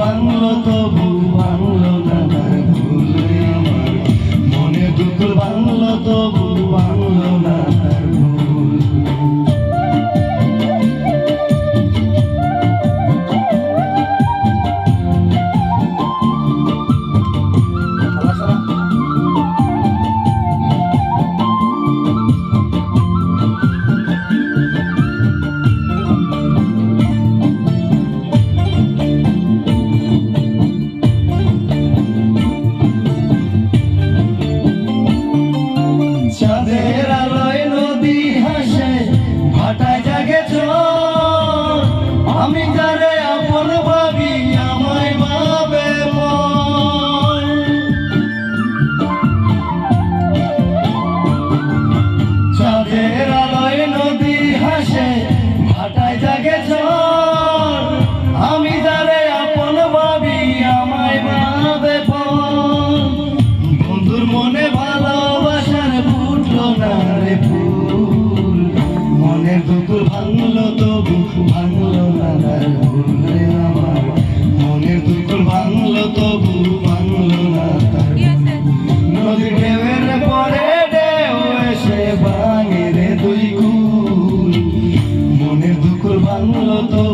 ভাঙলো তবু ভাঙলো না তার ভুল রে আমার, মনের দুকুল ভাঙলো তবু ভাঙলো না তার ভুল। চাঁদের আলোয় নদী হাসে ভাটায় জাগে চোর, আমি যারে আপন ভাবি আমায় ভাবে মন। চাঁদের আলোয় নদী হাসে ভাটায় জাগে চোর, আমি যারে আপন ভাবি আমায় ভাবে মন। বন্ধুর মনে ভালোবাসার ফুটলো না রে ফুল, মনের দুকুল ভাঙলো তবু ভাঙলো না তার ভুল রে আমার, মনের দুকুল ভাঙলো তবু ভাঙলো না তার ভুল। নদীর ঢেউয়ের পরে ঢেউ এসে ভাঙে রে দুই কুল, মনের দুকুল ভাঙলো তো